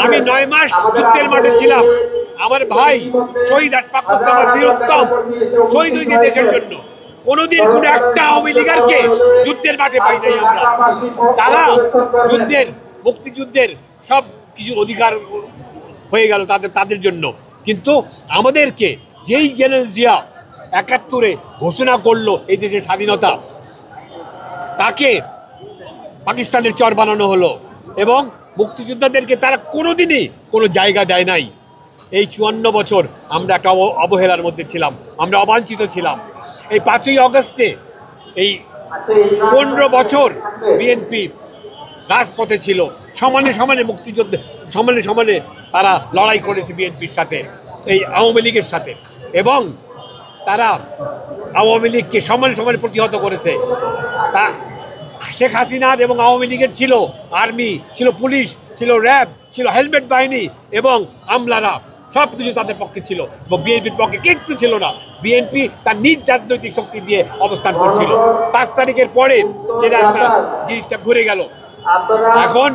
আমি 9 মাস যুদ্ধের মাঠে ছিলাম। আমার ভাই শহীদ আশফাকুজ্জামান বীরোত্তম শহীদ হয়েছে দেশের জন্য। কোনোদিন কোনো একটা আওয়ামী লীগারকে যুদ্ধের মাঠে পাই নাই আমরা। তারা যুদ্ধের মুক্তিযুদ্ধের সব কিছু অধিকার হয়ে গেল তাদের জন্য, কিন্তু আমাদেরকে যেই জেনারেল জিয়া 71-এ ঘোষণা করলো এই দেশের স্বাধীনতা, তাকে পাকিস্তানের চর বানানো হলো এবং মুক্তিযোদ্ধাদেরকে তারা কোনোদিনই কোনো জায়গা দেয় নাই। এই 54 বছর আমরা একটা অবহেলার মধ্যে ছিলাম, আমরা অবাঞ্ছিত ছিলাম। এই 5ই আগস্টে এই 15 বছর বিএনপি রাজপথে ছিল, সমানে সমানে মুক্তিযুদ্ধ সমানে সমানে তারা লড়াই করেছে বিএনপির সাথে, এই আওয়ামী লীগের সাথে, এবং তারা আওয়ামী লীগকে সমানে সমানে প্রতিহত করেছে। তা শেখ হাসিনার এবং আওয়ামী লীগের ছিল আর্মি, ছিল পুলিশ, ছিল র্যাব, ছিল হেলমেট বাহিনী এবং আমলারা, সব কিছু তাদের পক্ষে ছিল এবং বিএনপির পক্ষে কিচ্ছু ছিল না। বিএনপি তার নিজ রাজনৈতিক শক্তি দিয়ে অবস্থান করছিল। 5 তারিখের পরে সেটা একটা জিনিসটা ঘুরে গেল। এখন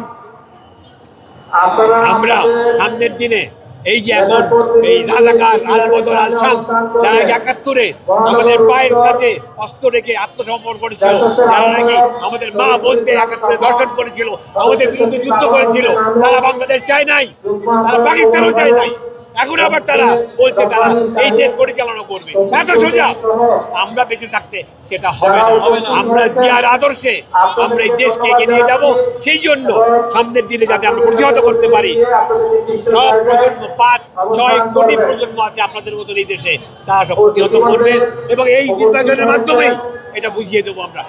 আমরা সামনের দিনে এই যে এখন এই রাজাকার আলবদর আল শামস, যারা 71-এ আমাদের পায়ের কাছে অস্ত্র রেখে আত্মসমর্পণ করেছিল, যারা নাকি আমাদের মা বোনদের 71-এ দর্শন করেছিল, আমাদের বিরুদ্ধে যুদ্ধ করেছিল, তারা বাংলাদেশ চায় নাই, তারা পাকিস্তানও চায় নাই। এখন আবার তারা বলছে তারা এই দেশ পরিচালনা করবে। এত সোজা আমরা বেঁচে থাকতে সেটা হবে না। আমরা জিয়ার আদর্শে আমরা এই দেশকে এগিয়ে নিয়ে যাব। সেই জন্য সামনের দিনে যাতে আমরা প্রতিহত করতে পারি, সব প্রজন্ম 5-6 কোটি প্রজন্ম আছে আপনাদের মতন এই দেশে, তারা সব প্রতিহত করবে এবং এই নির্বাচনের মাধ্যমেই এটা বুঝিয়ে দেবো আমরা।